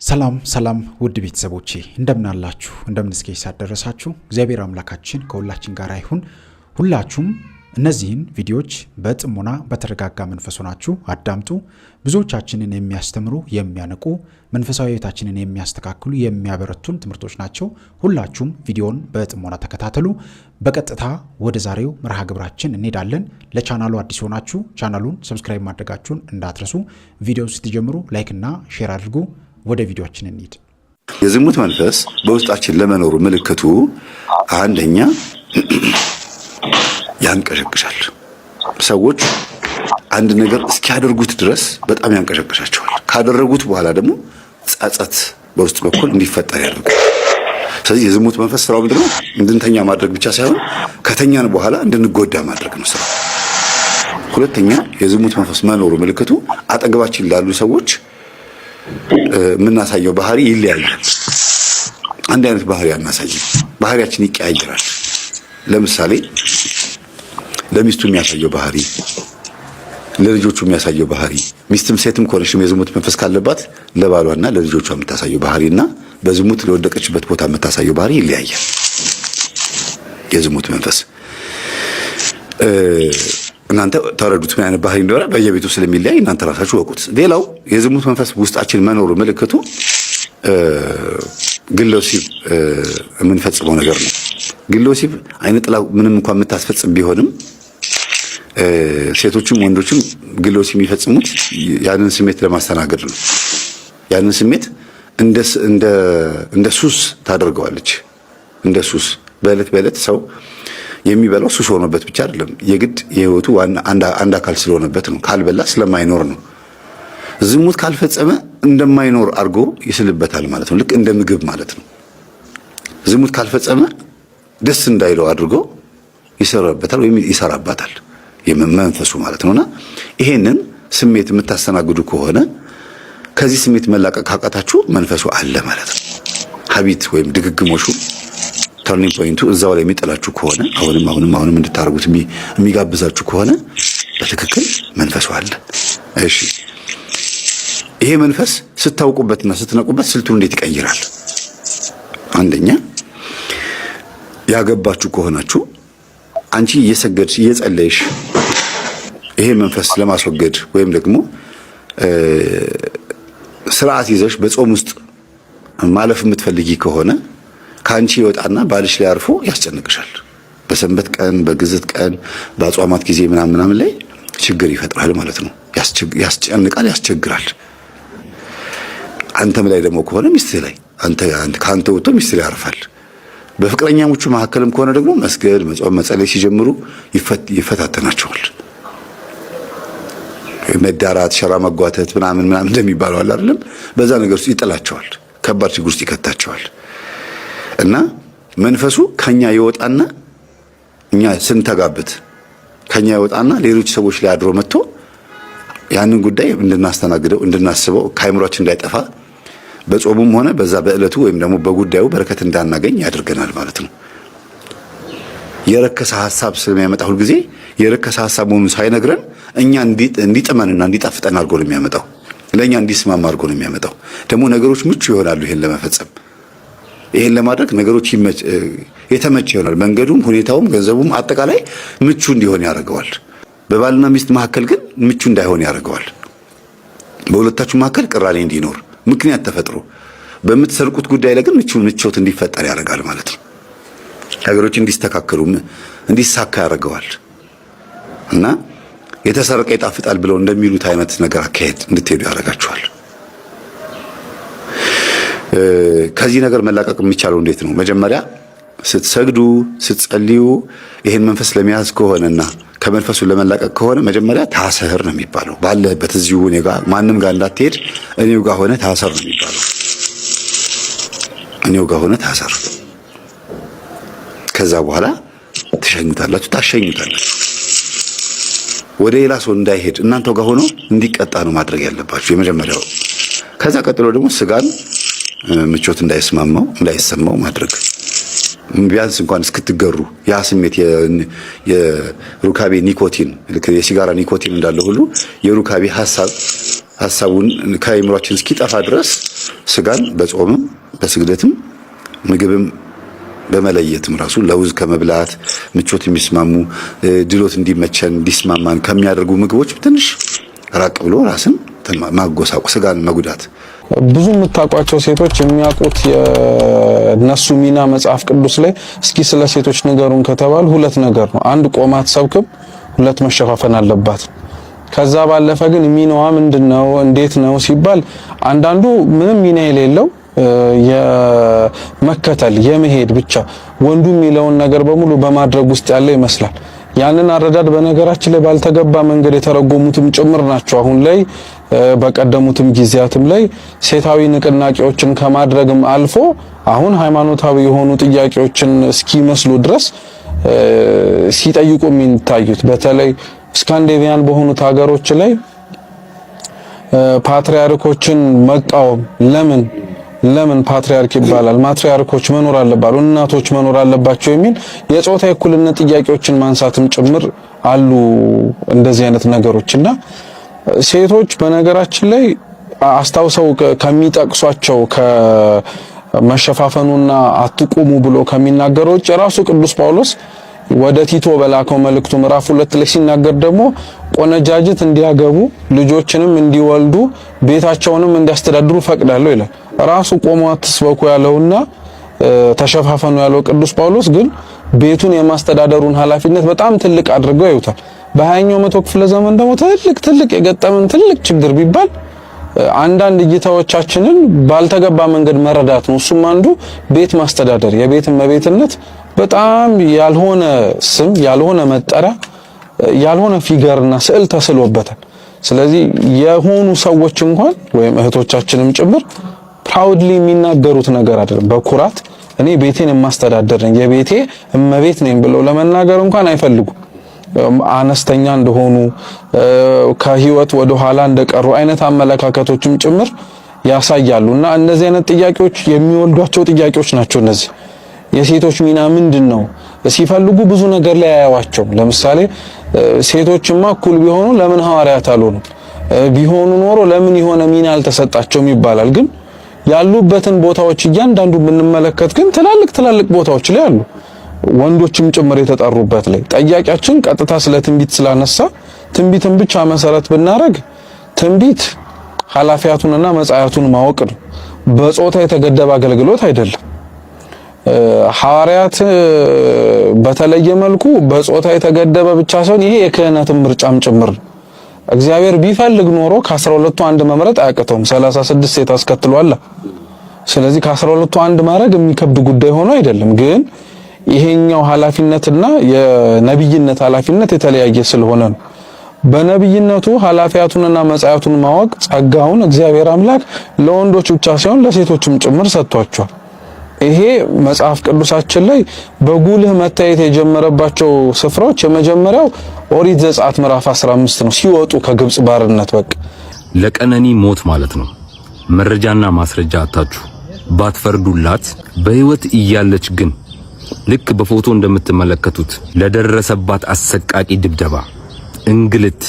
ሰላም ሰላም ውድ ቤተሰቦቼ እንደምን አላችሁ? እንደምን እስከ ሰዓት ደረሳችሁ? እግዚአብሔር አምላካችን ከሁላችን ጋር ይሁን። ሁላችሁም እነዚህን ቪዲዮዎች በጥሞና በተረጋጋ መንፈስ ሆናችሁ አዳምጡ። ብዙዎቻችንን የሚያስተምሩ የሚያነቁ መንፈሳዊ ሕይወታችንን የሚያስተካክሉ የሚያበረቱን ትምህርቶች ናቸው። ሁላችሁም ቪዲዮውን በጥሞና ተከታተሉ። በቀጥታ ወደ ዛሬው መርሃ ግብራችን እንሄዳለን። ለቻናሉ አዲስ ሆናችሁ ቻናሉን ሰብስክራይብ ማድረጋችሁን እንዳትረሱ። ቪዲዮው ስትጀምሩ ላይክ እና ሼር አድርጉ። ወደ ቪዲዮአችን እንሂድ። የዝሙት መንፈስ በውስጣችን ለመኖሩ ምልክቱ አንደኛ ያንቀሸቅሻል። ሰዎች አንድ ነገር እስኪያደርጉት ድረስ በጣም ያንቀሸቅሻቸዋል። ካደረጉት በኋላ ደግሞ ጸጸት በውስጥ በኩል እንዲፈጠር ያደርጋል። ስለዚህ የዝሙት መንፈስ ስራው ምንድነው? እንድንተኛ ማድረግ ብቻ ሳይሆን ከተኛን በኋላ እንድንጎዳ ማድረግ ነው ስራው። ሁለተኛ የዝሙት መንፈስ መኖሩ ምልክቱ አጠገባችን ላሉ ሰዎች የምናሳየው ባህሪ ይለያያል። አንድ አይነት ባህሪ አናሳይም። ባህሪያችን ይቀያየራል። ለምሳሌ ለሚስቱ የሚያሳየው ባህሪ፣ ለልጆቹ የሚያሳየው ባህሪ፣ ሚስትም ሴትም ከሆነች የዝሙት መንፈስ ካለባት ለባሏና ለልጆቿ የምታሳየው ባህሪና በዝሙት ለወደቀችበት ቦታ የምታሳየው ባህሪ ይለያያል። የዝሙት መንፈስ እናንተ ተረዱት ምን አይነት ባህሪ እንደሆነ በየቤቱ ስለሚለያይ እናንተ ራሳችሁ ወቁት። ሌላው የዝሙት መንፈስ ውስጣችን መኖሩ ምልክቱ ግለወሲብ የምንፈጽመው ነገር ነው። ግለወሲብ አይነ ጥላ ምንም እንኳን የምታስፈጽም ቢሆንም ሴቶችም ወንዶችም ግለወሲብ የሚፈጽሙት ያንን ስሜት ለማስተናገድ ነው። ያንን ስሜት እንደ ሱስ ታደርገዋለች። እንደ ሱስ በዕለት በዕለት ሰው የሚበላው ሱስ ሆኖበት ብቻ አይደለም፣ የግድ የህይወቱ አንድ አካል ስለሆነበት ነው። ካልበላ ስለማይኖር ነው። ዝሙት ካልፈጸመ እንደማይኖር አድርጎ ይስልበታል ማለት ነው። ልክ እንደ ምግብ ማለት ነው። ዝሙት ካልፈጸመ ደስ እንዳይለው አድርጎ ይሰራበታል ወይም ይሰራባታል የመንፈሱ ማለት ነውና ይሄንን ስሜት የምታስተናግዱ ከሆነ ከዚህ ስሜት መላቀቅ ካቃታችሁ መንፈሱ አለ ማለት ነው። ሀቢት ወይም ድግግሞሹ ተርኒንግ ፖይንቱ እዛው ላይ የሚጥላችሁ ከሆነ አሁንም እንድታርጉት የሚጋብዛችሁ ከሆነ በትክክል መንፈሱ አለ። እሺ ይሄ መንፈስ ስታውቁበትና ስትነቁበት ስልቱን እንዴት ይቀይራል? አንደኛ ያገባችሁ ከሆናችሁ አንቺ እየሰገድሽ እየጸለይሽ ይሄ መንፈስ ለማስወገድ ወይም ደግሞ ስርዓት ይዘሽ በጾም ውስጥ ማለፍ የምትፈልጊ ከሆነ ካንቺ ይወጣና ባልሽ ላይ አርፎ ያስጨንቅሻል። በሰንበት ቀን፣ በግዝት ቀን፣ በአጽዋማት ጊዜ ምናምን ላይ ችግር ይፈጥራል ማለት ነው። ያስጨንቃል፣ ያስቸግራል። አንተም ላይ ደግሞ ከሆነ ሚስትህ ላይ ካንተ ወጥቶ ሚስትህ ላይ ያርፋል። በፍቅረኛሞቹ መካከልም ከሆነ ደግሞ መስገድ፣ መጾም፣ መጸለይ ሲጀምሩ ይፈታተናቸዋል። መዳራት፣ ሸራ መጓተት ምናምን እንደሚባለው አለ አይደለም? በዛ ነገር ውስጥ ይጥላቸዋል። ከባድ ችግር ውስጥ ይከታቸዋል። እና መንፈሱ ከኛ ይወጣና እኛ ስንተጋበት ከኛ ይወጣና ሌሎች ሰዎች ላይ አድሮ መጥቶ ያንን ጉዳይ እንድናስተናግደው እንድናስበው ከአይምሮአችን እንዳይጠፋ በጾሙም ሆነ በዛ በእለቱ ወይም ደግሞ በጉዳዩ በረከት እንዳናገኝ ያደርገናል ማለት ነው። የረከሰ ሐሳብ ስለሚያመጣ ሁሉ ጊዜ የረከሰ ሐሳብ መሆኑን ሳይነግረን እኛ እንዲጥመንና እንዲጣፍጠን አድርጎ ነው የሚያመጣው። ለኛ እንዲስማማ አድርጎ ነው የሚያመጣው። ደግሞ ነገሮች ምቹ ይሆናሉ ይሄን ለመፈጸም። ይሄን ለማድረግ ነገሮች የተመቸ ይሆናል። መንገዱም፣ ሁኔታውም፣ ገንዘቡም አጠቃላይ ምቹ እንዲሆን ያደርገዋል። በባልና ሚስት መካከል ግን ምቹ እንዳይሆን ያደርገዋል። በሁለታችሁ መካከል ቅራኔ እንዲኖር ምክንያት ተፈጥሮ በምትሰርቁት ጉዳይ ላይ ግን ምቾት እንዲፈጠር ያደርጋል ማለት ነው። ነገሮች እንዲስተካከሉ እንዲሳካ ያደርገዋል። እና የተሰረቀ ይጣፍጣል ብለው እንደሚሉት አይነት ነገር አካሄድ እንድትሄዱ ያደርጋችኋል። ከዚህ ነገር መላቀቅ የሚቻለው እንዴት ነው? መጀመሪያ ስትሰግዱ ስትጸልዩ ይሄን መንፈስ ለመያዝ ከሆነና ከመንፈሱ ለመላቀቅ ከሆነ መጀመሪያ ታሰር ነው የሚባለው። ባለበት እዚሁ እኔ ጋር ማንም ጋር እንዳትሄድ እኔው ጋር ሆነ ታሰር ነው የሚባለው። እኔው ጋር ሆነ ታሰር። ከዛ በኋላ ታሸኙታላችሁ። ወደ ሌላ ሰው እንዳይሄድ እናንተው ጋር ሆኖ እንዲቀጣ ነው ማድረግ ያለባችሁ የመጀመሪያው። ከዛ ቀጥሎ ደግሞ ስጋን ምቾት እንዳይሰማው ማድረግ ቢያንስ እንኳን እስክትገሩ ያ ስሜት የሩካቤ ኒኮቲን ልክ የሲጋራ ኒኮቲን እንዳለ ሁሉ የሩካቤ ሐሳቡን ከአይምሮአችን እስኪጠፋ ድረስ ስጋን በጾምም በስግደትም ምግብም በመለየትም ራሱ ለውዝ ከመብላት ምቾት የሚስማሙ ድሎት እንዲመቸን እንዲስማማን ከሚያደርጉ ምግቦች ትንሽ ራቅ ብሎ ራስን ማጎሳቆ ስጋን መጉዳት። ብዙ የምታውቋቸው ሴቶች የሚያውቁት የነሱ ሚና መጽሐፍ ቅዱስ ላይ እስኪ ስለ ሴቶች ንገሩን ከተባሉ ሁለት ነገር ነው። አንድ ቆማ አትሰብክም፣ ሁለት መሸፋፈን አለባት። ከዛ ባለፈ ግን ሚናዋ ምንድነው እንዴት ነው ሲባል አንዳንዱ ምንም ሚና የሌለው የመከተል የመሄድ ብቻ ወንዱ የሚለውን ነገር በሙሉ በማድረግ ውስጥ ያለ ይመስላል። ያንን አረዳድ በነገራችን ላይ ባልተገባ መንገድ የተረጎሙትም ጭምር ናቸው። አሁን ላይ በቀደሙትም ጊዜያትም ላይ ሴታዊ ንቅናቄዎችን ከማድረግም አልፎ አሁን ሃይማኖታዊ የሆኑ ጥያቄዎችን እስኪመስሉ ድረስ ሲጠይቁ የሚታዩት በተለይ ስካንዲኔቪያን በሆኑት ሀገሮች ላይ ፓትሪያርኮችን መቃወም ለምን ፓትሪያርክ ይባላል? ማትሪያርኮች መኖር አለባቸው፣ እናቶች መኖር አለባቸው የሚል የጾታ እኩልነት ጥያቄዎችን ማንሳትም ጭምር አሉ። እንደዚህ አይነት ነገሮችና ሴቶች በነገራችን ላይ አስታውሰው ከሚጠቅሷቸው ከመሸፋፈኑና አትቁሙ ብሎ ከሚናገረው ራሱ ቅዱስ ጳውሎስ ወደ ቲቶ በላከው መልእክቱ ምዕራፍ 2 ላይ ሲናገር ደግሞ ቆነጃጅት እንዲያገቡ ልጆችንም እንዲወልዱ ቤታቸውንም እንዲያስተዳድሩ ፈቅዳለሁ ይላል። ራሱ ቆሞ አትስበኩ ያለውና ተሸፋፈኑ ያለው ቅዱስ ጳውሎስ ግን ቤቱን የማስተዳደሩን ኃላፊነት በጣም ትልቅ አድርገው ያዩታል። በ20ኛው መቶ ክፍለ ዘመን ደግሞ ትልቅ የገጠመን ትልቅ ችግር ቢባል አንዳንድ እይታዎቻችንን ባልተገባ መንገድ መረዳት ነው። እሱም አንዱ ቤት ማስተዳደር የቤት እመቤትነት በጣም ያልሆነ ስም ያልሆነ መጠሪያ ያልሆነ ፊገርና ስዕል ተስሎበታል። ስለዚህ የሆኑ ሰዎች እንኳን ወይም እህቶቻችንም ጭምር ፕራውድሊ የሚናገሩት ነገር አይደለም። በኩራት እኔ ቤቴን የማስተዳደር ነኝ የቤቴ እመቤት ነኝ ብለው ለመናገር እንኳን አይፈልጉም። አነስተኛ እንደሆኑ ከህይወት ወደ ኋላ እንደቀሩ አይነት አመለካከቶችም ጭምር ያሳያሉና እነዚህ አይነት ጥያቄዎች የሚወልዷቸው ጥያቄዎች ናቸው። እነዚህ የሴቶች ሚና ምንድነው ሲፈልጉ ብዙ ነገር ላይ ያያዋቸው። ለምሳሌ ሴቶችማ እኩል ቢሆኑ ለምን ሐዋርያት አልሆኑ? ቢሆኑ ኖሮ ለምን የሆነ ሚና አልተሰጣቸውም ይባላል። ግን ያሉበትን ቦታዎች እያንዳንዱ ብንመለከት ግን ትላልቅ ቦታዎች ላይ አሉ፣ ወንዶችም ጭምር የተጠሩበት ላይ። ጠያቂያችን ቀጥታ ስለ ትንቢት ስላነሳ ትንቢትን ብቻ መሰረት ብናረግ ትንቢት ኃላፊያቱንና መጻያቱን ማወቅ ነው። በጾታ የተገደበ አገልግሎት አይደለም። ሐዋርያት በተለየ መልኩ በጾታ የተገደበ ብቻ ሳይሆን ይሄ የክህነትን ምርጫም ጭምር ነው። እግዚአብሔር ቢፈልግ ኖሮ ከ12ቱ አንድ መምረጥ አያቅተውም። 36 ሴት አስከትሏል። ስለዚህ ከ12ቱ አንድ ማድረግ የሚከብድ ጉዳይ ሆኖ አይደለም። ግን ይሄኛው ኃላፊነትና የነብይነት ኃላፊነት የተለያየ ስለሆነ ነው። በነብይነቱ ኃላፊያቱንና መጻያቱን ማወቅ ጸጋውን እግዚአብሔር አምላክ ለወንዶች ብቻ ሳይሆን ለሴቶችም ጭምር ሰጥቷቸዋል። ይሄ መጽሐፍ ቅዱሳችን ላይ በጉልህ መታየት የጀመረባቸው ስፍራዎች የመጀመሪያው ኦሪት ዘጸአት ምዕራፍ 15 ነው። ሲወጡ ከግብጽ ባርነት በቃ ለቀነኒ ሞት ማለት ነው። መረጃና ማስረጃ አታችሁ ባትፈርዱላት በህይወት እያለች ግን ልክ በፎቶ እንደምትመለከቱት ለደረሰባት አሰቃቂ ድብደባ፣ እንግልት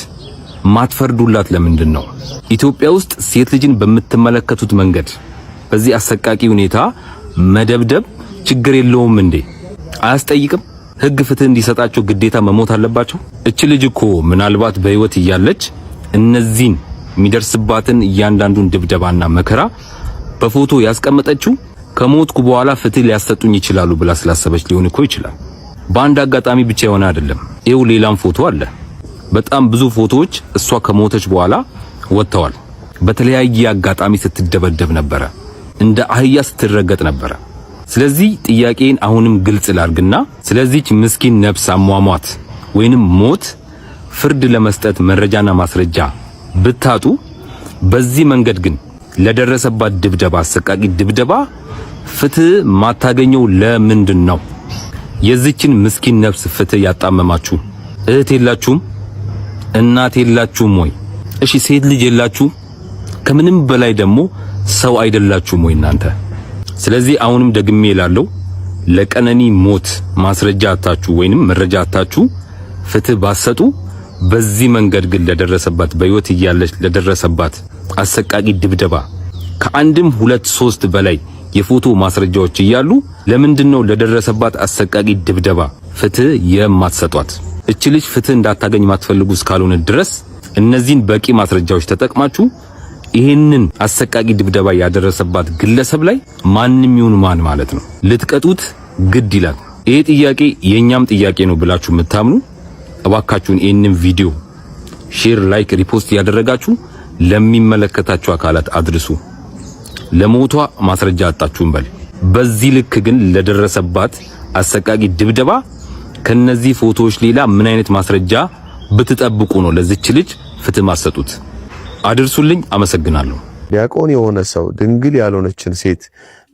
ማትፈርዱላት ለምንድን ነው? ኢትዮጵያ ውስጥ ሴት ልጅን በምትመለከቱት መንገድ በዚህ አሰቃቂ ሁኔታ መደብደብ ችግር የለውም እንዴ? አያስጠይቅም? ህግ ፍትህ እንዲሰጣቸው ግዴታ መሞት አለባቸው? እቺ ልጅ እኮ ምናልባት በህይወት እያለች እነዚህን የሚደርስባትን እያንዳንዱን ድብደባና መከራ በፎቶ ያስቀመጠችው ከሞትኩ በኋላ ፍትህ ሊያሰጡኝ ይችላሉ ብላ ስላሰበች ሊሆን እኮ ይችላል። በአንድ አጋጣሚ ብቻ የሆነ አይደለም። ይኸው ሌላም ፎቶ አለ። በጣም ብዙ ፎቶዎች እሷ ከሞተች በኋላ ወጥተዋል። በተለያየ አጋጣሚ ስትደበደብ ነበረ፣ እንደ አህያ ስትረገጥ ነበረ። ስለዚህ ጥያቄን አሁንም ግልጽ ላርግና ስለዚህች ምስኪን ነፍስ አሟሟት ወይንም ሞት ፍርድ ለመስጠት መረጃና ማስረጃ ብታጡ በዚህ መንገድ ግን ለደረሰባት ድብደባ፣ አሰቃቂ ድብደባ ፍትህ ማታገኘው ለምንድን ነው? የዚችን ምስኪን ነፍስ ፍትህ ያጣመማችሁ እህት የላችሁም? እናት የላችሁም ወይ? እሺ ሴት ልጅ የላችሁም? ከምንም በላይ ደግሞ ሰው አይደላችሁም ወይ እናንተ? ስለዚህ አሁንም ደግሜ እላለሁ ለቀነኒ ሞት ማስረጃ አታችሁ ወይንም መረጃ አታችሁ ፍትህ ባሰጡ በዚህ መንገድ ግን ለደረሰባት በህይወት እያለች ለደረሰባት አሰቃቂ ድብደባ ከአንድም 2-3 በላይ የፎቶ ማስረጃዎች እያሉ ለምንድነው ለደረሰባት አሰቃቂ ድብደባ ፍትህ የማትሰጧት? እቺ ልጅ ፍትህ እንዳታገኝ ማትፈልጉ እስካልሆነ ድረስ እነዚህን በቂ ማስረጃዎች ተጠቅማችሁ ይሄንን አሰቃቂ ድብደባ ያደረሰባት ግለሰብ ላይ ማንንም ይሁን ማን ማለት ነው ልትቀጡት ግድ ይላል። ይሄ ጥያቄ የኛም ጥያቄ ነው ብላችሁ የምታምኑ እባካችሁን ይሄንን ቪዲዮ ሼር፣ ላይክ፣ ሪፖስት ያደረጋችሁ ለሚመለከታችሁ አካላት አድርሱ። ለሞቷ ማስረጃ አጣችሁን በል። በዚህ ልክ ግን ለደረሰባት አሰቃቂ ድብደባ ከነዚህ ፎቶዎች ሌላ ምን አይነት ማስረጃ ብትጠብቁ ነው ለዚች ልጅ ፍትህ ማሰጡት? አድርሱልኝ። አመሰግናለሁ። ዲያቆን የሆነ ሰው ድንግል ያልሆነችን ሴት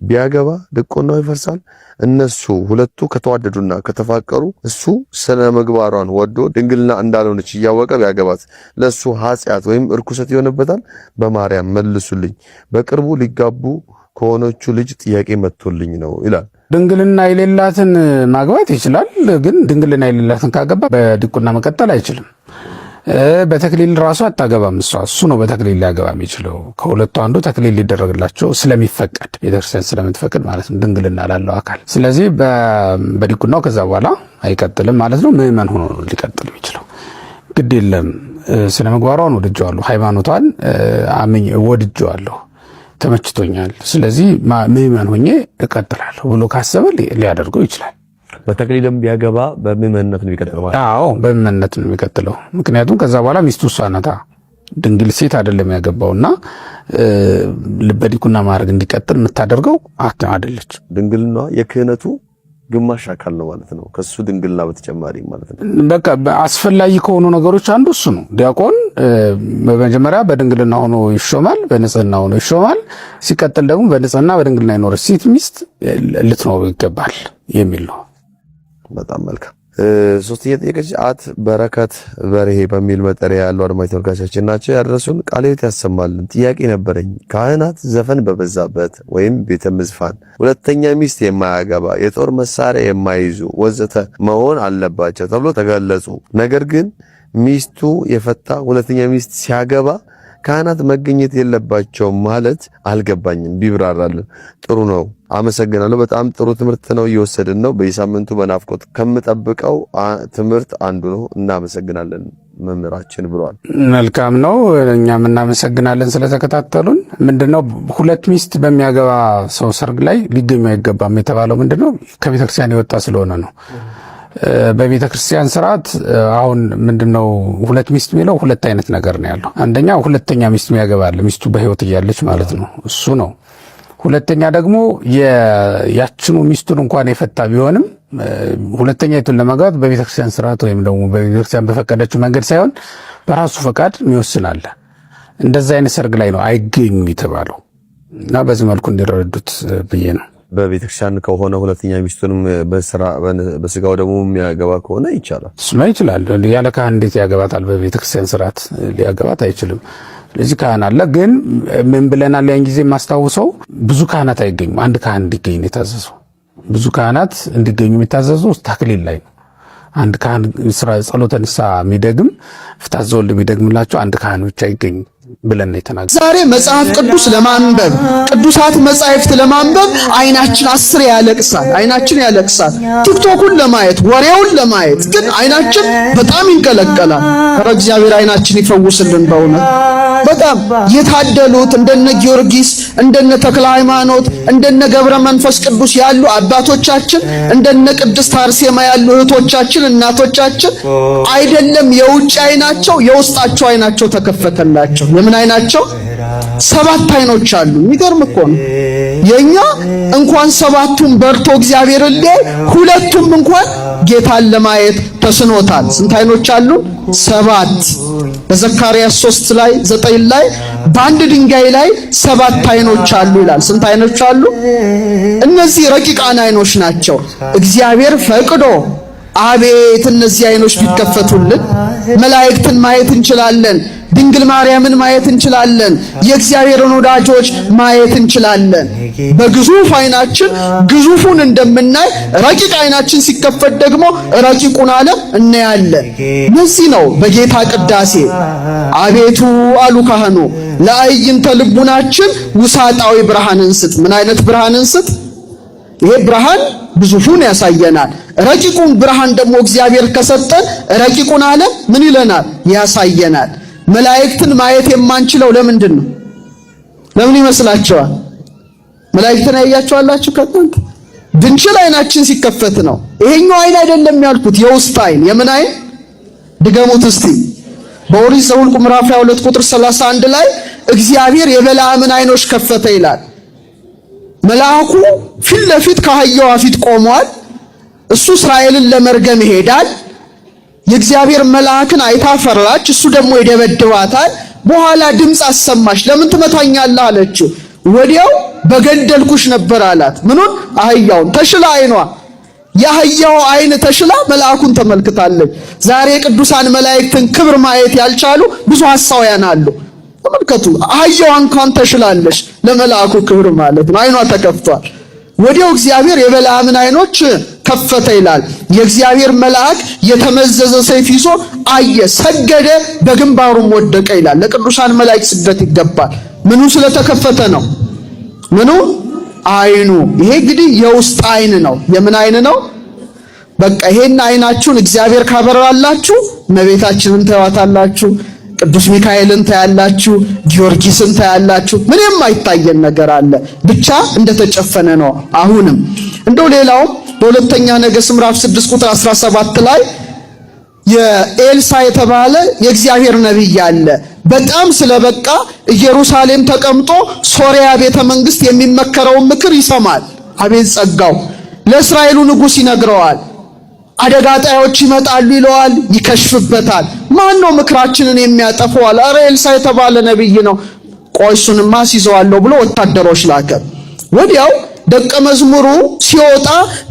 ቢያገባ ድቁናው ይፈርሳል። እነሱ ሁለቱ ከተዋደዱና ከተፋቀሩ እሱ ስነ ምግባሯን ወዶ ድንግልና እንዳልሆነች እያወቀ ቢያገባት ለሱ ኃጢአት ወይም እርኩሰት ይሆንበታል? በማርያም መልሱልኝ። በቅርቡ ሊጋቡ ከሆነቹ ልጅ ጥያቄ መጥቶልኝ ነው ይላል። ድንግልና የሌላትን ማግባት ይችላል፣ ግን ድንግልና የሌላትን ካገባ በድቁና መቀጠል አይችልም። በተክሊል ራሱ አታገባም። እሱ ነው በተክሊል ሊያገባ የሚችለው። ከሁለቱ አንዱ ተክሊል ሊደረግላቸው ስለሚፈቀድ ቤተክርስቲያን ስለምትፈቅድ ማለት ነው፣ ድንግልና ላለው አካል። ስለዚህ በዲቁናው ከዛ በኋላ አይቀጥልም ማለት ነው። ምዕመን ሆኖ ሊቀጥል የሚችለው ግድ የለም። ስነ ምግባሯን ወድጀዋለሁ፣ ሃይማኖቷን አምኜ ወድጀዋለሁ፣ ተመችቶኛል። ስለዚህ ምዕመን ሆኜ እቀጥላለሁ ብሎ ካሰበ ሊያደርገው ይችላል። በተክሊልም ቢያገባ በምዕመንነት ነው የሚቀጥለው ማለት? አዎ በምዕመንነት ነው የሚቀጥለው። ምክንያቱም ከዛ በኋላ ሚስቱ እሷ ናት፣ ድንግል ሴት አይደለም ያገባውና በዲቁና ማድረግ እንዲቀጥል የምታደርገው አይደለች። ድንግልና የክህነቱ ግማሽ አካል ነው ማለት ነው፣ ከሱ ድንግልና በተጨማሪ ማለት ነው። በቃ አስፈላጊ ከሆኑ ነገሮች አንዱ እሱ ነው። ዲያቆን በመጀመሪያ በድንግልና ሆኖ ይሾማል፣ በንጽህና ሆኖ ይሾማል። ሲቀጥል ደግሞ በንጽህና በድንግልና የኖረች ሴት ሚስት ልትኖር ይገባል የሚል ነው። በጣም መልካም። ሶስተኛ ጥያቄ አት በረከት በርሄ በሚል መጠሪያ ያለው አድማጭ ተመልካቾቻችን ናቸው ያደረሱን። ቃለ ሕይወት ያሰማልን። ጥያቄ ነበረኝ። ካህናት ዘፈን በበዛበት ወይም ቤተ ምዝፋን ሁለተኛ ሚስት የማያገባ የጦር መሳሪያ የማይዙ ወዘተ መሆን አለባቸው ተብሎ ተገለጹ። ነገር ግን ሚስቱ የፈታ ሁለተኛ ሚስት ሲያገባ ካህናት መገኘት የለባቸውም ማለት አልገባኝም። ቢብራራልን ጥሩ ነው። አመሰግናለሁ። በጣም ጥሩ ትምህርት ነው እየወሰድን ነው። በየሳምንቱ በናፍቆት ከምጠብቀው ትምህርት አንዱ ነው። እናመሰግናለን መምህራችን ብለዋል። መልካም ነው። እኛም እናመሰግናለን ስለተከታተሉን። ምንድነው ሁለት ሚስት በሚያገባ ሰው ሰርግ ላይ ሊገኙ አይገባም የተባለው ምንድነው? ከቤተክርስቲያን የወጣ ስለሆነ ነው። በቤተ ክርስቲያን ስርዓት አሁን ምንድነው ሁለት ሚስት የሚለው ሁለት አይነት ነገር ነው ያለው። አንደኛ ሁለተኛ ሚስት የሚያገባል ሚስቱ በህይወት እያለች ማለት ነው፣ እሱ ነው። ሁለተኛ ደግሞ ያችኑ ሚስቱን እንኳን የፈታ ቢሆንም ሁለተኛይቱን ለማግባት በቤተ ክርስቲያን ስርዓት ወይም ደግሞ በቤተ ክርስቲያን በፈቀደችው መንገድ ሳይሆን በራሱ ፈቃድ የሚወስን አለ። እንደዛ አይነት ሰርግ ላይ ነው አይገኙም የተባለው እና በዚህ መልኩ እንዲረዱት ብዬ ነው። በቤተክርስቲያን ከሆነ ሁለተኛ ሚስቱንም በስጋው ደግሞ የሚያገባ ከሆነ ይቻላል። እሱማ ይችላል። ያለ ካህን እንዴት ያገባታል? በቤተክርስቲያን ስርዓት ሊያገባት አይችልም። ስለዚህ ካህን አለ። ግን ምን ብለናል? ያን ጊዜ የማስታውሰው ብዙ ካህናት አይገኙም። አንድ ካህን እንዲገኝ ነው የታዘዘው። ብዙ ካህናት እንዲገኙ የሚታዘዘው ተክሊል ላይ ነው። አንድ ካህን ጸሎተ ንስሐ የሚደግም ፍትሐ ዘወልድ የሚደግምላቸው አንድ ካህን ብቻ ይገኝ ብለን የተናገረ። ዛሬ መጽሐፍ ቅዱስ ለማንበብ ቅዱሳት መጻሕፍት ለማንበብ አይናችን አስር ያለቅሳል። አይናችን ያለቅሳል። ቲክቶኩን ለማየት ወሬውን ለማየት ግን አይናችን በጣም ይንቀለቀላል። እግዚአብሔር አይናችን ይፈውስልን። በእውነት በጣም የታደሉት እንደነ ጊዮርጊስ እንደነ ተክለ ሃይማኖት እንደነ ገብረ መንፈስ ቅዱስ ያሉ አባቶቻችን እንደነ ቅድስት አርሴማ ያሉ እህቶቻችን እናቶቻችን አይደለም የውጭ አይናቸው የውስጣቸው አይናቸው ተከፈተላቸው። የምን አይናቸው? 7 አይኖች አሉ። የሚገርም እኮ ነው። የኛ እንኳን 7ቱም በርቶ እግዚአብሔርን ሊያይ 2ቱም እንኳን ጌታን ለማየት ተስኖታል። ስንት አይኖች አሉ? 7። በዘካርያስ 3 ላይ 9 ላይ በአንድ ድንጋይ ላይ 7 አይኖች አሉ ይላል። ስንት አይኖች አሉ? እነዚህ ረቂቃን አይኖች ናቸው። እግዚአብሔር ፈቅዶ አቤት እነዚህ አይኖች ቢከፈቱልን መላእክትን ማየት እንችላለን። ድንግል ማርያምን ማየት እንችላለን። የእግዚአብሔርን ወዳጆች ማየት እንችላለን። በግዙፍ አይናችን ግዙፉን እንደምናይ ረቂቅ አይናችን ሲከፈት ደግሞ ረቂቁን ዓለም እናያለን። ለዚህ ነው በጌታ ቅዳሴ አቤቱ አሉ ካህኑ ለአዕይንተ ልቡናችን ውሳጣዊ ብርሃንን ስጥ። ምን አይነት ብርሃንን ስጥ? ይሄ ብርሃን ግዙፉን ያሳየናል። ረቂቁን ብርሃን ደግሞ እግዚአብሔር ከሰጠን ረቂቁን ዓለም ምን ይለናል? ያሳየናል። መላእክትን ማየት የማንችለው ለምንድን ነው? ለምን ይመስላችኋል? መላእክትን ያያችኋላችሁ ከጥንት ብንችል አይናችን ሲከፈት ነው። ይሄኛው አይን አይደለም ያልኩት፣ የውስጥ አይን። የምን አይን? ድገሙት እስቲ። በኦሪት ዘኍልቍ ምዕራፍ 22 ቁጥር 31 ላይ እግዚአብሔር የበለዓምን አይኖች ከፈተ ይላል። መልአኩ ፊት ለፊት ከአህያዋ ፊት ቆሟል። እሱ እስራኤልን ለመርገም ይሄዳል። የእግዚአብሔር መልአክን አይታ ፈራች። እሱ ደግሞ ይደበድባታል። በኋላ ድምፅ አሰማች። ለምን ትመታኛለህ አለችው። ወዲያው በገደልኩሽ ነበር አላት። ምኑን? አህያውን። ተሽላ አይኗ የአህያው አይን ተሽላ መልአኩን ተመልክታለች። ዛሬ ቅዱሳን መላእክትን ክብር ማየት ያልቻሉ ብዙ ሐሳውያን አሉ። ተመልከቱ፣ አህያዋ እንኳን ተሽላለች ለመልአኩ ክብር ማለት ነው። አይኗ ተከፍቷል። ወዲያው እግዚአብሔር የበለዓምን አይኖች ከፈተ ይላል። የእግዚአብሔር መልአክ የተመዘዘ ሰይፍ ይዞ አየ፣ ሰገደ፣ በግንባሩም ወደቀ ይላል። ለቅዱሳን መላእክት ስግደት ይገባል። ምኑ ስለተከፈተ ነው? ምኑ? አይኑ። ይሄ እንግዲህ የውስጥ አይን ነው። የምን አይን ነው? በቃ ይሄን አይናችሁን እግዚአብሔር ካበራላችሁ እመቤታችንን ታያታላችሁ፣ ቅዱስ ሚካኤልን ታያላችሁ፣ ጊዮርጊስን ታያላችሁ። ምን የማይታየን ነገር አለ? ብቻ እንደተጨፈነ ነው። አሁንም እንደው ሌላው በሁለተኛ ነገሥት ምዕራፍ 6 ቁጥር 17 ላይ የኤልሳ የተባለ የእግዚአብሔር ነቢይ አለ። በጣም ስለበቃ ኢየሩሳሌም ተቀምጦ ሶሪያ ቤተ መንግስት የሚመከረውን ምክር ይሰማል። አቤት ጸጋው! ለእስራኤሉ ንጉሥ ይነግረዋል። አደጋ ጣዮች ይመጣሉ ይለዋል፣ ይከሽፍበታል። ማን ነው ምክራችንን የሚያጠፋው? ኧረ ኤልሳ የተባለ ነቢይ ነው። ቆይ እሱንማ አስይዘዋለሁ ብሎ ወታደሮች ላከ። ወዲያው ደቀ መዝሙሩ ሲወጣ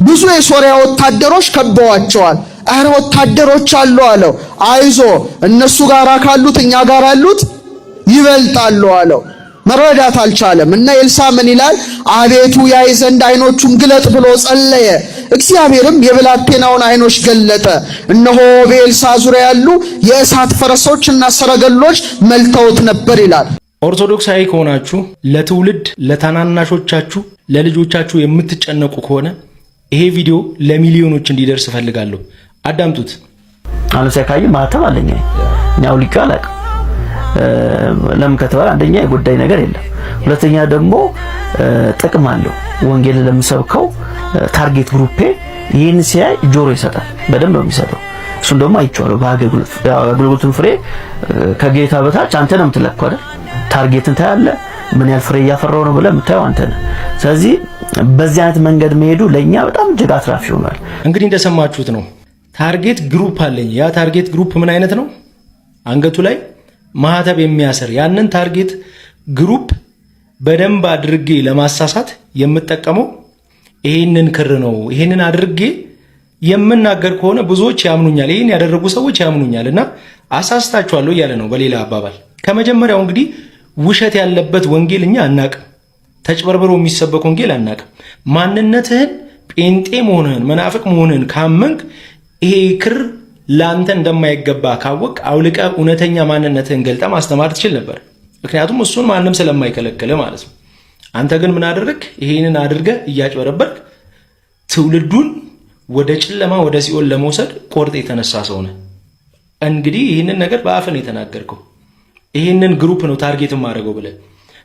ብዙ የሶሪያ ወታደሮች ከበዋቸዋል። ኧረ ወታደሮች አሉ አለው። አይዞ እነሱ ጋር ካሉት እኛ ጋር ያሉት ይበልጣሉ አለው። መረዳት አልቻለም እና ኤልሳ ምን ይላል? አቤቱ ያይ ዘንድ አይኖቹን ግለጥ ብሎ ጸለየ። እግዚአብሔርም የብላቴናውን አይኖች ገለጠ። እነሆ በኤልሳ ዙሪያ ያሉ የእሳት ፈረሶችና ሰረገሎች መልተውት ነበር ይላል። ኦርቶዶክሳዊ ከሆናችሁ ለትውልድ ለታናናሾቻችሁ ለልጆቻችሁ የምትጨነቁ ከሆነ ይሄ ቪዲዮ ለሚሊዮኖች እንዲደርስ እፈልጋለሁ። አዳምጡት። አለዚያ ካይ ማተብ አለኝ ነው ሊቃል ለምን ከተባለ አንደኛ የጉዳይ ነገር የለም፣ ሁለተኛ ደግሞ ጥቅም አለው። ወንጌል ለምሰብከው ታርጌት ግሩፔ ይህን ሲያይ ጆሮ ይሰጣል፣ በደንብ ነው የሚሰጠው። እሱን ደግሞ አይቼዋለሁ። በአገልግሎቱን ፍሬ ከጌታ በታች አንተ ነው የምትለካው አይደል? ታርጌትን ታያለህ፣ ምን ያህል ፍሬ እያፈራው ነው ብለህ የምታየው አንተ ነህ። ስለዚህ በዚህ አይነት መንገድ መሄዱ ለኛ በጣም እጅግ አትራፊ ሆኗል። እንግዲህ እንደሰማችሁት ነው። ታርጌት ግሩፕ አለኝ። ያ ታርጌት ግሩፕ ምን አይነት ነው? አንገቱ ላይ ማህተብ የሚያስር ያንን ታርጌት ግሩፕ በደንብ አድርጌ ለማሳሳት የምጠቀመው ይሄንን ክር ነው። ይሄንን አድርጌ የምናገር ከሆነ ብዙዎች ያምኑኛል፣ ይሄን ያደረጉ ሰዎች ያምኑኛልና አሳስታችኋለሁ እያለ ነው። በሌላ አባባል ከመጀመሪያው እንግዲህ ውሸት ያለበት ወንጌል እኛ አናቅም፣ ተጭበርብሮ የሚሰበክ ወንጌል አናቅም። ማንነትህን ጴንጤ መሆንህን መናፍቅ መሆንህን ካመንክ ይሄ ክር ላንተ እንደማይገባ ካወቅ አውልቀ እውነተኛ ማንነትህን ገልጠ ማስተማር ትችል ነበር። ምክንያቱም እሱን ማንም ስለማይከለክል ማለት ነው። አንተ ግን ምን አደረግ? ይሄንን አድርገህ እያጭበረበርክ ትውልዱን ወደ ጨለማ ወደ ሲኦል ለመውሰድ ቆርጥ የተነሳ ሰው ነህ። እንግዲህ ይህንን ነገር በአፍን የተናገርከው ይህንን ግሩፕ ነው ታርጌት ማድረገው ብለህ።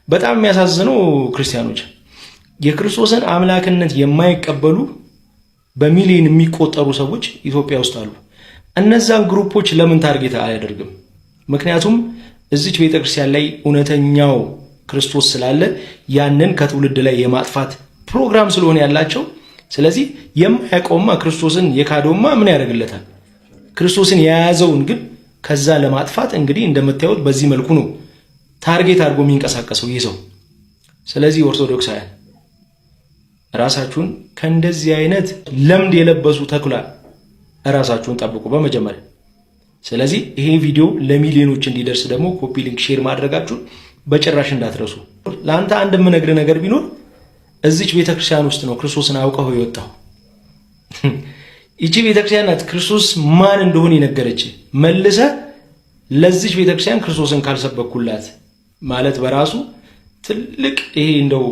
በጣም የሚያሳዝነው ክርስቲያኖች የክርስቶስን አምላክነት የማይቀበሉ በሚሊዮን የሚቆጠሩ ሰዎች ኢትዮጵያ ውስጥ አሉ። እነዛን ግሩፖች ለምን ታርጌት አያደርግም? ምክንያቱም እዚች ቤተክርስቲያን ላይ እውነተኛው ክርስቶስ ስላለ ያንን ከትውልድ ላይ የማጥፋት ፕሮግራም ስለሆነ ያላቸው። ስለዚህ የማያውቀውማ ክርስቶስን የካደውማ ምን ያደርግለታል? ክርስቶስን የያዘውን ግን ከዛ ለማጥፋት እንግዲህ እንደምታዩት በዚህ መልኩ ነው ታርጌት አድርጎ የሚንቀሳቀሰው ይህ ሰው። ስለዚህ ኦርቶዶክሳውያን ራሳችሁን ከእንደዚህ አይነት ለምድ የለበሱ ተኩላ ራሳችሁን ጠብቁ በመጀመሪያ። ስለዚህ ይሄ ቪዲዮ ለሚሊዮኖች እንዲደርስ ደግሞ ኮፒ ሊንክ ሼር ማድረጋችሁን በጭራሽ እንዳትረሱ። ለአንተ አንድ የምነግርህ ነገር ቢኖር እዚች ቤተክርስቲያን ውስጥ ነው ክርስቶስን አውቀው የወጣው። ይቺ ቤተክርስቲያን ናት ክርስቶስ ማን እንደሆነ የነገረች። መልሰ ለዚች ቤተክርስቲያን ክርስቶስን ካልሰበኩላት ማለት በራሱ ትልቅ ይሄ እንደው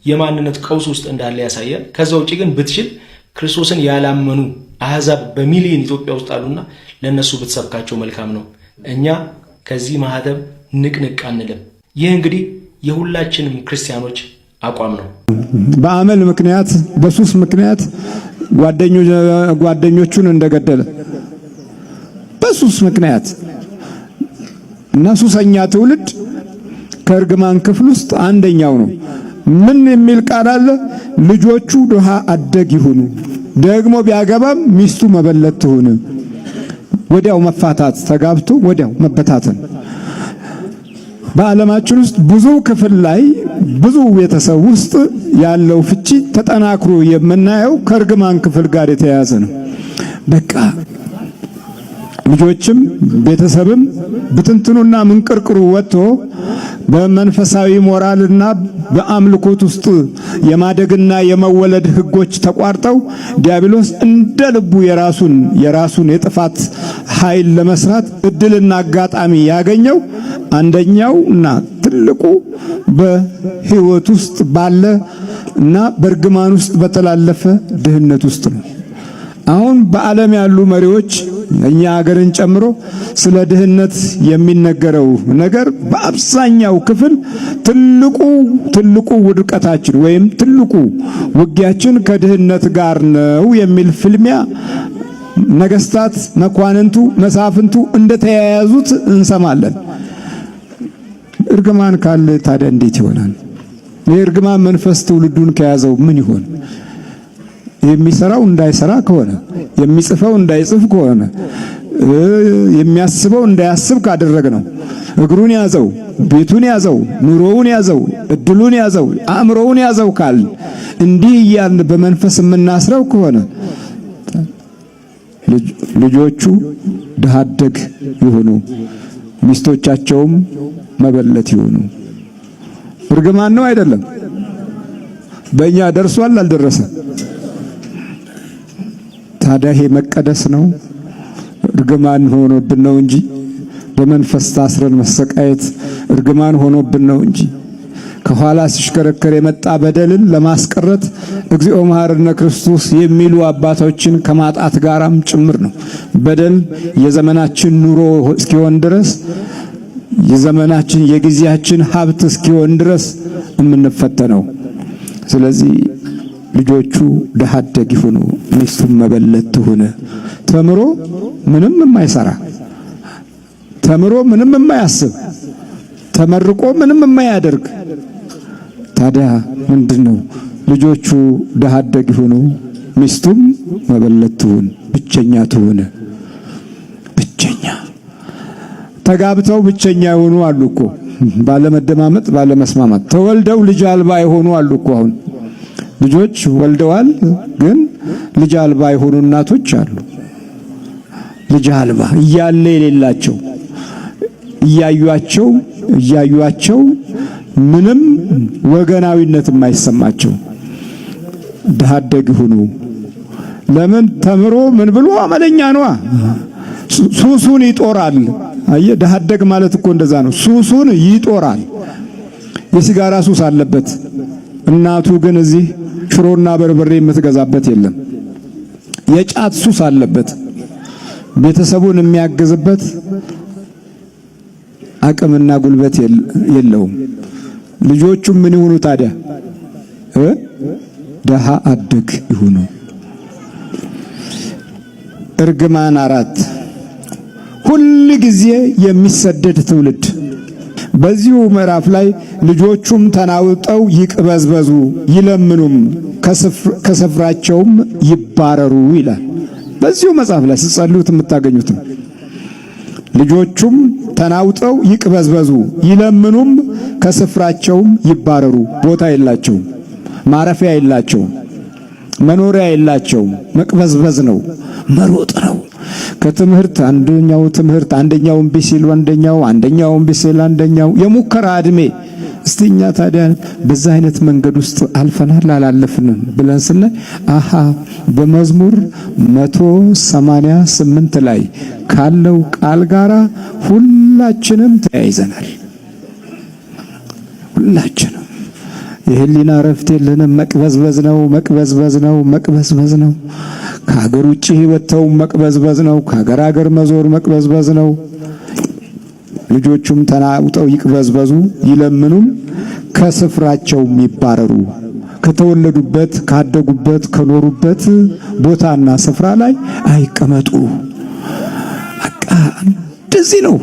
የማንነት ቀውስ ውስጥ እንዳለ ያሳያል። ከዛ ውጪ ግን ብትችል ክርስቶስን ያላመኑ አሕዛብ በሚሊዮን ኢትዮጵያ ውስጥ አሉና ለነሱ ብትሰብካቸው መልካም ነው። እኛ ከዚህ ማህተብ ንቅንቅ አንልም። ይህ እንግዲህ የሁላችንም ክርስቲያኖች አቋም ነው። በአመል ምክንያት በሱስ ምክንያት ጓደኞቹን እንደገደለ በሱስ ምክንያት እና ሱሰኛ ትውልድ ከእርግማን ክፍል ውስጥ አንደኛው ነው። ምን የሚል ቃል አለ? ልጆቹ ድሃ አደግ ይሁኑ፣ ደግሞ ቢያገባም ሚስቱ መበለት ትሁን። ወዲያው መፋታት፣ ተጋብቶ ወዲያው መበታተን። በዓለማችን ውስጥ ብዙ ክፍል ላይ ብዙ ቤተሰብ ውስጥ ያለው ፍቺ ተጠናክሮ የምናየው ከእርግማን ክፍል ጋር የተያያዘ ነው። በቃ ልጆችም ቤተሰብም ብትንትኑና ምንቅርቅሩ ወጥቶ በመንፈሳዊ ሞራልና በአምልኮት ውስጥ የማደግና የመወለድ ህጎች ተቋርጠው ዲያብሎስ እንደ ልቡ የራሱን የጥፋት ኃይል ለመስራት እድልና አጋጣሚ ያገኘው አንደኛውና ትልቁ በህይወት ውስጥ ባለ እና በእርግማን ውስጥ በተላለፈ ድህነት ውስጥ ነው። አሁን በዓለም ያሉ መሪዎች እኛ ሀገርን ጨምሮ ስለ ድህነት የሚነገረው ነገር በአብዛኛው ክፍል ትልቁ ውድቀታችን ወይም ትልቁ ውጊያችን ከድህነት ጋር ነው የሚል ፍልሚያ ነገስታት፣ መኳንንቱ፣ መሳፍንቱ እንደተያያዙት እንሰማለን። እርግማን ካለ ታዲያ እንዴት ይሆናል? የእርግማን መንፈስ ትውልዱን ከያዘው ምን ይሆን? የሚሰራው እንዳይሰራ ከሆነ፣ የሚጽፈው እንዳይጽፍ ከሆነ፣ የሚያስበው እንዳያስብ ካደረግነው፣ እግሩን ያዘው፣ ቤቱን ያዘው፣ ኑሮውን ያዘው፣ እድሉን ያዘው፣ አእምሮውን ያዘው ካል እንዲህ እያልን በመንፈስ የምናስረው ከሆነ ልጆቹ ድሃ አደግ ይሁኑ፣ ሚስቶቻቸውም መበለት ይሁኑ። እርግማን ነው አይደለም? በእኛ ደርሷል አልደረሰም? ታዲያ ይሄ መቀደስ ነው? እርግማን ሆኖብን ነው እንጂ በመንፈስ ታስረን መሰቃየት እርግማን ሆኖብን ነው እንጂ ከኋላ ሲሽከረከር የመጣ በደልን ለማስቀረት እግዚኦ መሐረነ ክርስቶስ የሚሉ አባቶችን ከማጣት ጋራም ጭምር ነው። በደል የዘመናችን ኑሮ እስኪሆን ድረስ የዘመናችን የጊዜያችን ሀብት እስኪሆን ድረስ የምንፈተነው። ስለዚህ ልጆቹ ድሃ አደግ ይሁኑ፣ ሚስቱም መበለት ትሁን። ተምሮ ምንም የማይሰራ ተምሮ ምንም የማያስብ ተመርቆ ምንም የማያደርግ ታዲያ ምንድነው? ልጆቹ ድሃ አደግ ይሁኑ፣ ሚስቱም መበለት ትሁን፣ ብቸኛ ትሁን። ብቸኛ ተጋብተው ብቸኛ የሆኑ አሉ እኮ፣ ባለመደማመጥ ባለመስማማት ተወልደው ልጅ አልባ የሆኑ አሉ እኮ። አሁን ልጆች ወልደዋል፣ ግን ልጅ አልባ የሆኑ እናቶች አሉ። ልጅ አልባ እያለ የሌላቸው እያዩአቸው ምንም ወገናዊነት የማይሰማቸው ድሃ አደግ ይሁኑ። ለምን? ተምሮ ምን ብሎ አመለኛ ነዋ። ሱሱን ይጦራል። አየህ፣ ድሃ አደግ ማለት እኮ እንደዛ ነው። ሱሱን ይጦራል። የሲጋራ ሱስ አለበት። እናቱ ግን እዚህ ሽሮና በርበሬ የምትገዛበት የለም። የጫት ሱስ አለበት። ቤተሰቡን የሚያግዝበት አቅምና ጉልበት የለውም። ልጆቹም ምን ይሁኑ ታዲያ? ድሃ አደግ ይሁኑ። እርግማን 4 ሁል ጊዜ የሚሰደድ ትውልድ። በዚሁ ምዕራፍ ላይ ልጆቹም ተናውጠው ይቅበዝበዙ፣ ይለምኑም፣ ከስፍራቸውም ይባረሩ ይላል። በዚሁ መጽሐፍ ላይ ስትጸልዩት የምታገኙት ልጆቹም ተናውጠው ይቅበዝበዙ፣ ይለምኑም፣ ከስፍራቸውም ይባረሩ። ቦታ የላቸውም፣ ማረፊያ የላቸውም፣ መኖሪያ የላቸውም። መቅበዝበዝ ነው፣ መሮጥ ነው። ከትምህርት አንደኛውን ቢሲል አንደኛውን ቢሲል አንደኛው የሙከራ እድሜ እስቲኛ ታዲያ በዛ አይነት መንገድ ውስጥ አልፈናል አላለፍንም ብለን ስናይ በመዝሙር 188 ላይ ካለው ቃል ጋራ ሁላችንም ተያይዘናል። ሁላችንም የህሊና ረፍት የለንም። መቅበዝበዝ ነው። ከሀገር ውጪ ወጥተው መቅበዝበዝ ነው። ከሀገር መዞር መቅበዝበዝ ነው። ልጆቹም ተናውጠው ይቅበዝበዙ ይለምኑም ከስፍራቸው የሚባረሩ ከተወለዱበት ካደጉበት ከኖሩበት ቦታና ስፍራ ላይ አይቀመጡ። እንደዚህ ነው።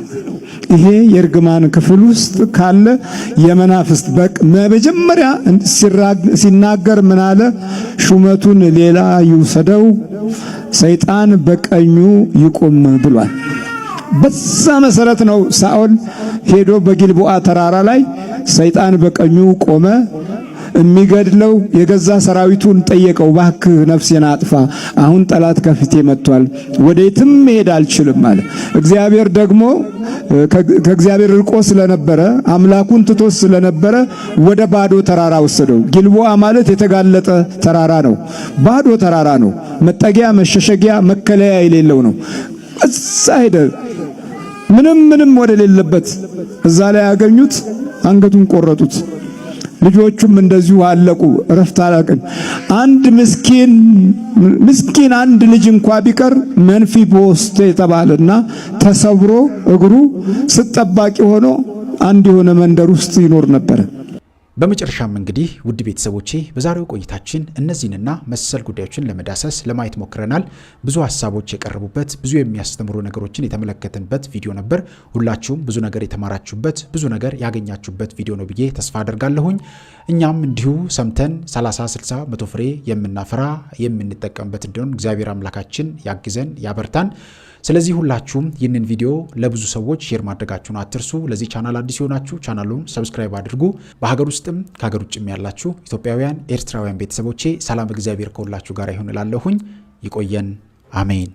ይሄ የእርግማን ክፍል ውስጥ ካለ የመናፍስት መጀመሪያ ሲናገር ምን አለ? ሹመቱን ሌላ ይውሰደው፣ ሰይጣን በቀኙ ይቁም ብሏል። በዛ መሰረት ነው ሳኦል ሄዶ በጊልቦአ ተራራ ላይ ሰይጣን በቀኙ ቆመ። የሚገድለው የገዛ ሰራዊቱን ጠየቀው፣ እባክህ ነፍሴን አጥፋ፣ አሁን ጠላት ከፊቴ መጥቷል፣ ወዴትም መሄድ አልችልም አለ። እግዚአብሔር ደግሞ ከእግዚአብሔር ርቆ ስለነበረ አምላኩን ትቶ ስለነበረ ወደ ባዶ ተራራ ወሰደው። ጊልቦአ ማለት የተጋለጠ ተራራ ነው፣ ባዶ ተራራ ነው፣ መጠጊያ መሸሸጊያ መከለያ የሌለው ነው። እዛ ሄደ፣ ምንም ወደ ሌለበት እዛ ላይ ያገኙት፣ አንገቱን ቆረጡት። ልጆቹም እንደዚሁ አለቁ። እረፍት አላቀም። አንድ ምስኪን አንድ ልጅ እንኳን ቢቀር መንፊቦስቴ የተባለና ተሰብሮ እግሩ ስጠባቂ ሆኖ አንድ የሆነ መንደር ውስጥ ይኖር ነበር። በመጨረሻም እንግዲህ ውድ ቤተሰቦቼ በዛሬው ቆይታችን እነዚህንና መሰል ጉዳዮችን ለመዳሰስ ለማየት ሞክረናል። ብዙ ሐሳቦች የቀረቡበት ብዙ የሚያስተምሩ ነገሮችን የተመለከትንበት ቪዲዮ ነበር። ሁላችሁም ብዙ ነገር የተማራችሁበት ብዙ ነገር ያገኛችሁበት ቪዲዮ ነው ብዬ ተስፋ አደርጋለሁኝ። እኛም እንዲሁ ሰምተን 30 60 100 ፍሬ የምናፈራ የምንጠቀምበት እንዲሆን እግዚአብሔር አምላካችን ያግዘን ያበርታን። ስለዚህ ሁላችሁም ይህንን ቪዲዮ ለብዙ ሰዎች ሼር ማድረጋችሁን አትርሱ። ለዚህ ቻናል አዲስ የሆናችሁ ቻናሉን ሰብስክራይብ አድርጉ። በሀገር ውስጥም ከሀገር ውጭም ያላችሁ ኢትዮጵያውያን ኤርትራውያን ቤተሰቦቼ ሰላም እግዚአብሔር ከሁላችሁ ጋር ይሁን እላለሁኝ። ይቆየን። አሜን።